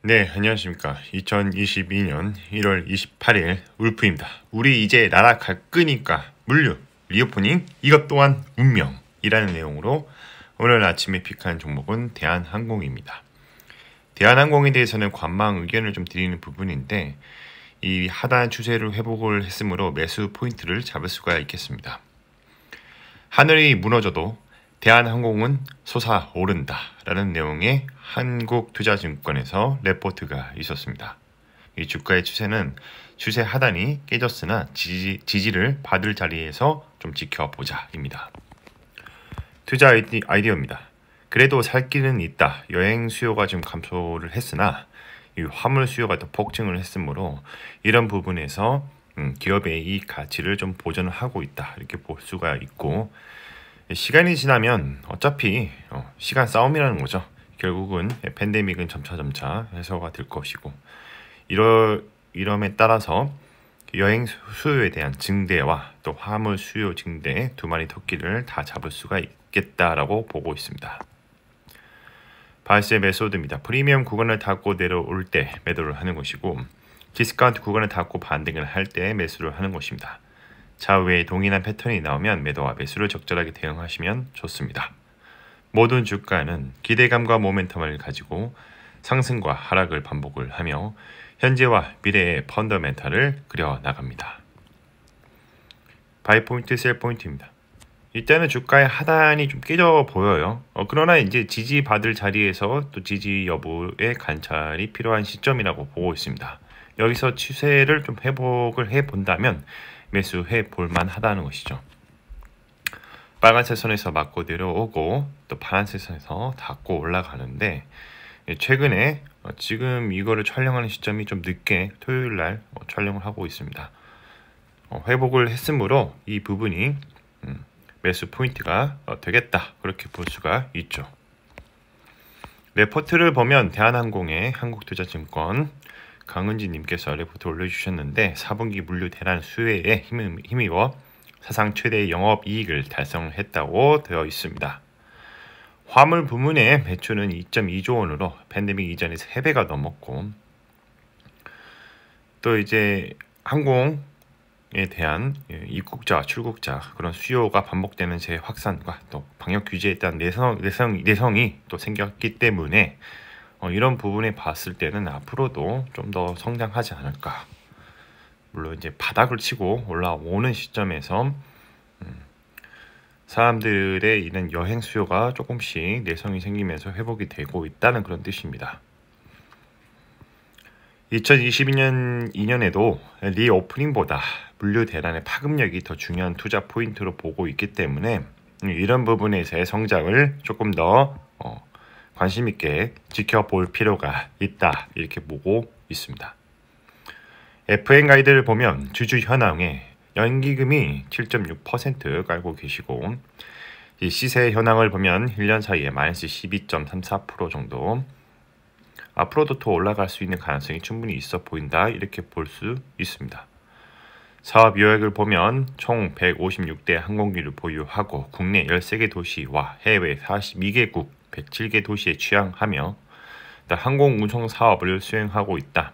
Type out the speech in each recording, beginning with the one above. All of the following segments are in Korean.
네, 안녕하십니까. 2022년 1월 28일 울프입니다. 우리 이제 나라 갈 끄니까 물류, 리오프닝, 이것 또한 운명이라는 내용으로 오늘 아침에 픽한 종목은 대한항공입니다. 대한항공에 대해서는 관망 의견을 좀 드리는 부분인데 이 하단 추세를 회복을 했으므로 매수 포인트를 잡을 수가 있겠습니다. 하늘이 무너져도 대한항공은 솟아오른다 라는 내용의 한국투자증권에서 레포트가 있었습니다. 이 주가의 추세는 추세 하단이 깨졌으나 지지를 받을 자리에서 좀 지켜보자 입니다. 투자 아이디어입니다. 그래도 살 길은 있다. 여행 수요가 좀 감소를 했으나 이 화물 수요가 더 폭증을 했으므로 이런 부분에서 기업의 이 가치를 좀 보존을 하고 있다 이렇게 볼 수가 있고, 시간이 지나면 어차피 시간 싸움이라는 거죠. 결국은 팬데믹은 점차 해소가 될 것이고, 이럼에 따라서 여행 수요에 대한 증대와 또 화물 수요 증대 두 마리 토끼를 다 잡을 수가 있겠다라고 보고 있습니다. 바이스의 메소드입니다. 프리미엄 구간을 닫고 내려올 때 매도를 하는 것이고, 디스카운트 구간을 닫고 반등을 할 때 매수를 하는 것입니다. 좌우에 동일한 패턴이 나오면 매도와 매수를 적절하게 대응하시면 좋습니다. 모든 주가는 기대감과 모멘텀을 가지고 상승과 하락을 반복을 하며 현재와 미래의 펀더멘탈을 그려나갑니다. 바이 포인트, 셀 포인트입니다. 이때는 주가의 하단이 좀 깨져 보여요. 그러나 이제 지지받을 자리에서 또 지지 여부의 관찰이 필요한 시점이라고 보고 있습니다. 여기서 추세를 좀 회복을 해본다면 매수해 볼만 하다는 것이죠. 빨간색 선에서 맞고 내려오고 또 파란색 선에서 닫고 올라가는데, 최근에 지금 이거를 촬영하는 시점이 좀 늦게 토요일날 촬영을 하고 있습니다. 회복을 했으므로 이 부분이 매수 포인트가 되겠다 그렇게 볼 수가 있죠. 레포트를 보면 대한항공의 한국투자증권 강은지님께서 레포트 올려주셨는데 4분기 물류 대란 수혜에 힘입어 사상 최대의 영업이익을 달성했다고 되어 있습니다. 화물 부문의 매출은 2.2조 원으로 팬데믹 이전에 3배가 넘었고, 또 이제 항공에 대한 입국자, 출국자 그런 수요가 반복되는 재확산과 또 방역 규제에 대한 내성이 또 생겼기 때문에 이런 부분에 봤을 때는 앞으로도 좀 더 성장하지 않을까. 물론 이제 바닥을 치고 올라오는 시점에서 사람들의 이런 여행 수요가 조금씩 내성이 생기면서 회복이 되고 있다는 그런 뜻입니다. 2022년에도 리오프닝보다 물류 대란의 파급력이 더 중요한 투자 포인트로 보고 있기 때문에 이런 부분에서의 성장을 조금 더 관심 있게 지켜볼 필요가 있다 이렇게 보고 있습니다. FN 가이드를 보면 주주 현황에 연기금이 7.6% 깔고 계시고, 이 시세 현황을 보면 1년 사이에 마이너스 12.34% 정도, 앞으로도 더 올라갈 수 있는 가능성이 충분히 있어 보인다 이렇게 볼 수 있습니다. 사업 요약을 보면 총 156대 항공기를 보유하고 국내 13개 도시와 해외 42개국 107개 도시에 취항하며 항공 운송 사업을 수행하고 있다.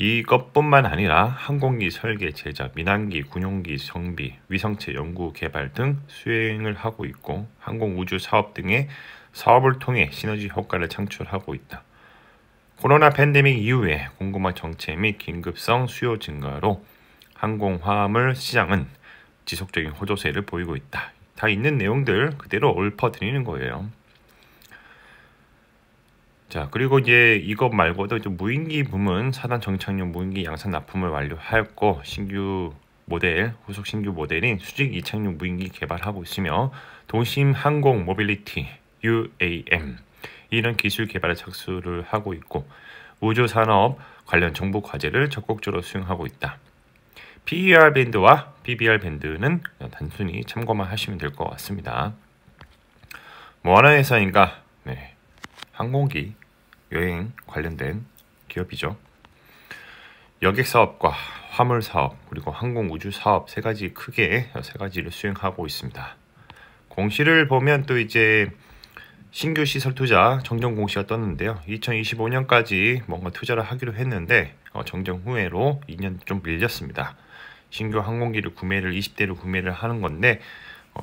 이것뿐만 아니라 항공기 설계, 제작, 민항기, 군용기 정비, 위성체 연구 개발 등 수행을 하고 있고, 항공우주 사업 등의 사업을 통해 시너지 효과를 창출하고 있다. 코로나 팬데믹 이후에 공급망 정체 및 긴급성 수요 증가로 항공화물 시장은 지속적인 호조세를 보이고 있다. 다 있는 내용들 그대로 읊어드리는 거예요. 자, 그리고 이제 이것 말고도 이제 무인기 부문 사단 정착용 무인기 양산 납품을 완료하였고, 신규 모델, 후속 신규 모델인 수직 이착륙 무인기 개발하고 있으며, 도심 항공 모빌리티 UAM 이런 기술 개발에 착수를 하고 있고, 우주 산업 관련 정보 과제를 적극적으로 수행하고 있다. PER 밴드와 PBR 밴드는 단순히 참고만 하시면 될 것 같습니다. 뭐 하는 회사인가? 네, 항공기, 여행 관련된 기업이죠. 여객 사업과 화물 사업 그리고 항공 우주 사업 세 가지를 수행하고 있습니다. 공시를 보면 또 이제 신규 시설 투자 정정 공시가 떴는데요. 2025년까지 뭔가 투자를 하기로 했는데 정정 후에로 2년 좀 밀렸습니다. 신규 항공기를 20대로 구매를 하는 건데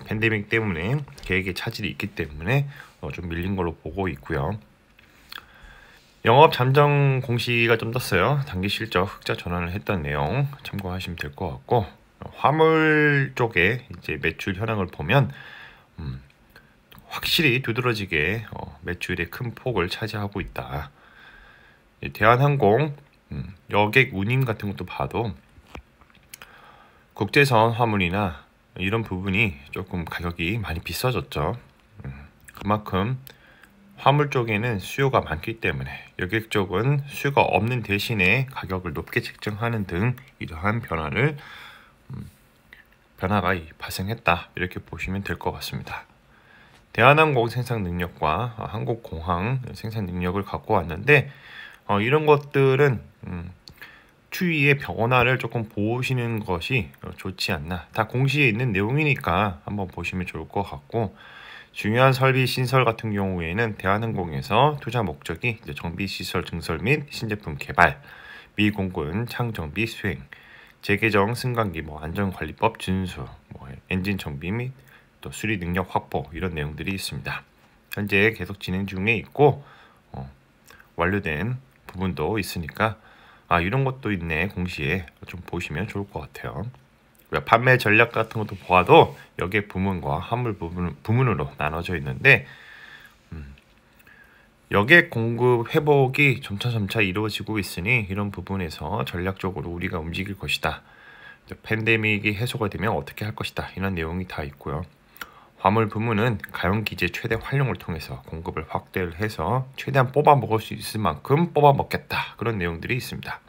팬데믹 때문에 계획에 차질이 있기 때문에 좀 밀린 걸로 보고 있고요. 영업 잠정 공시가 좀 떴어요. 단기 실적 흑자 전환을 했던 내용 참고하시면 될 것 같고, 화물 쪽에 이제 매출 현황을 보면 확실히 두드러지게 매출의 큰 폭을 차지하고 있다. 대한항공 여객 운임 같은 것도 봐도 국제선 화물이나 이런 부분이 조금 가격이 많이 비싸졌죠. 그만큼 화물 쪽에는 수요가 많기 때문에 여객 쪽은 수요가 없는 대신에 가격을 높게 책정하는 등 이러한 변화가 발생했다, 이렇게 보시면 될 것 같습니다. 대한항공 생산 능력과 한국공항 생산 능력을 갖고 왔는데 이런 것들은 추이의 변화를 조금 보시는 것이 좋지 않나. 다 공시에 있는 내용이니까 한번 보시면 좋을 것 같고, 중요한 설비 신설 같은 경우에는 대한항공에서 투자 목적이 정비시설 증설 및 신제품 개발, 미공군 창정비 수행, 재개정 승강기 안전관리법 준수, 엔진 정비 및 또 수리 능력 확보, 이런 내용들이 있습니다. 현재 계속 진행 중에 있고 완료된 부분도 있으니까 이런 것도 있네, 공시에 좀 보시면 좋을 것 같아요. 판매 전략 같은 것도 보아도 여객 부문과 화물 부문으로 나눠져 있는데 여객 공급 회복이 점차 이루어지고 있으니 이런 부분에서 전략적으로 우리가 움직일 것이다. 팬데믹이 해소가 되면 어떻게 할 것이다, 이런 내용이 다 있고요. 화물 부문은 가용기재 최대 활용을 통해서 공급을 확대를 해서 최대한 뽑아 먹을 수 있을 만큼 뽑아 먹겠다, 그런 내용들이 있습니다.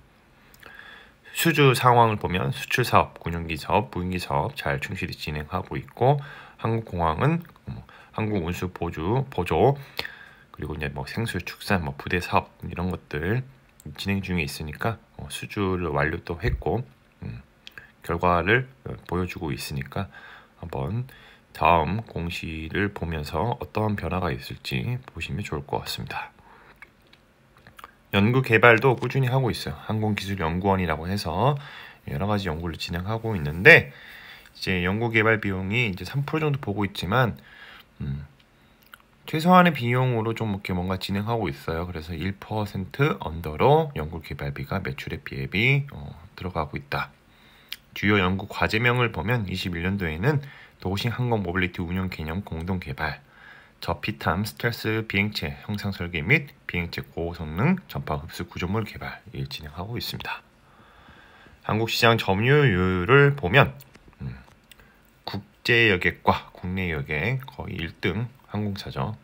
수주 상황을 보면 수출 사업, 군용기 사업, 무인기 사업 잘 충실히 진행하고 있고, 한국공항은 항공 운수 보조, 그리고 이제 생수 축산, 부대 사업 이런 것들 진행 중에 있으니까 수주를 완료도 했고 결과를 보여주고 있으니까 한번 다음 공시를 보면서 어떠한 변화가 있을지 보시면 좋을 것 같습니다. 연구 개발도 꾸준히 하고 있어요. 항공기술연구원이라고 해서 여러 가지 연구를 진행하고 있는데, 이제 연구 개발 비용이 이제 3% 정도 보고 있지만 최소한의 비용으로 좀 이렇게 뭔가 진행하고 있어요. 그래서 1% 언더로 연구 개발비가 매출에 비해비 들어가고 있다. 주요 연구 과제명을 보면 21년도에는 도시 항공 모빌리티 운영 개념 공동 개발, 저피탐 스텔스 비행체 형상 설계 및 비행체 고성능 전파 흡수 구조물 개발 진행하고 있습니다. 한국 시장 점유율을 보면 국제 여객과 국내 여객 거의 1등 항공사죠.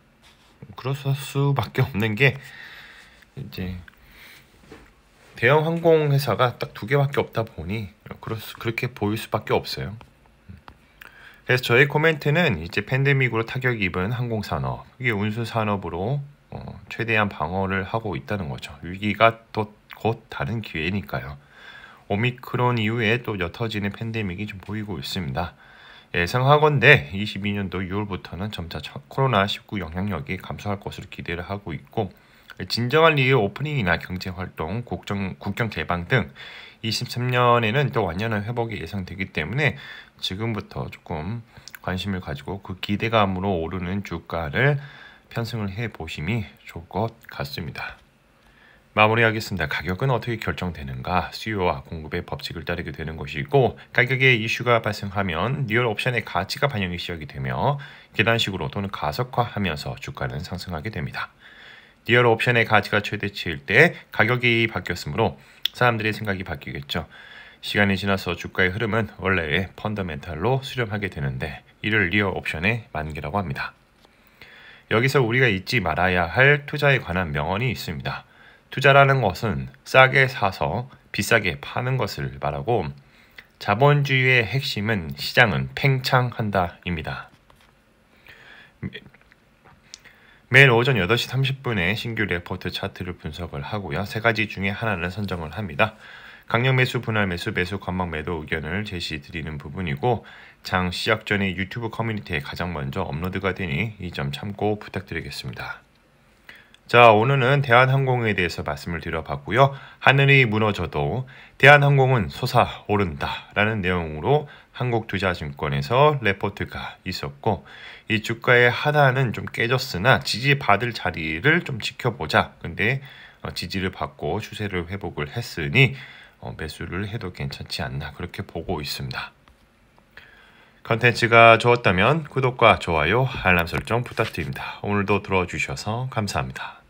그럴 수밖에 없는 게 이제 대형 항공 회사가 딱 2개밖에 없다 보니 그렇게 보일 수밖에 없어요. 그래서 저희 코멘트는 이제 팬데믹으로 타격이 입은 항공산업, 이게 운수산업으로 최대한 방어를 하고 있다는 거죠. 위기가 또 곧 다른 기회니까요. 오미크론 이후에 또 옅어지는 팬데믹이 좀 보이고 있습니다. 예상하건대 22년도 6월부터는 점차 코로나19 영향력이 감소할 것으로 기대를 하고 있고, 진정한 리그 오프닝이나 경제활동, 국경 개방 등 23년에는 또 완연한 회복이 예상되기 때문에 지금부터 조금 관심을 가지고 그 기대감으로 오르는 주가를 편승을 해보심이 좋을 것 같습니다. 마무리하겠습니다. 가격은 어떻게 결정되는가? 수요와 공급의 법칙을 따르게 되는 것이고, 가격에 이슈가 발생하면 리얼 옵션의 가치가 반영이 시작이 되며 계단식으로 또는 가속화하면서 주가는 상승하게 됩니다. 리얼 옵션의 가치가 최대치일 때 가격이 바뀌었으므로 사람들의 생각이 바뀌겠죠. 시간이 지나서 주가의 흐름은 원래의 펀더멘탈로 수렴하게 되는데, 이를 리얼 옵션의 만기라고 합니다. 여기서 우리가 잊지 말아야 할 투자에 관한 명언이 있습니다. 투자라는 것은 싸게 사서 비싸게 파는 것을 말하고, 자본주의의 핵심은 시장은 팽창한다입니다. 매일 오전 8시 30분에 신규 레포트 차트를 분석을 하고요. 3가지 중에 하나를 선정을 합니다. 강력 매수, 분할 매수, 매수 관망 매도 의견을 제시드리는 부분이고 장 시작 전에 유튜브 커뮤니티에 가장 먼저 업로드가 되니 이 점 참고 부탁드리겠습니다. 자, 오늘은 대한항공에 대해서 말씀을 드려봤고요. 하늘이 무너져도 대한항공은 솟아오른다 라는 내용으로 한국투자증권에서 레포트가 있었고 이 주가의 하단은 좀 깨졌으나 지지받을 자리를 좀 지켜보자. 근데 지지를 받고 추세를 회복을 했으니 매수를 해도 괜찮지 않나 그렇게 보고 있습니다. 컨텐츠가 좋았다면 구독과 좋아요, 알람 설정 부탁드립니다. 오늘도 들어주셔서 감사합니다.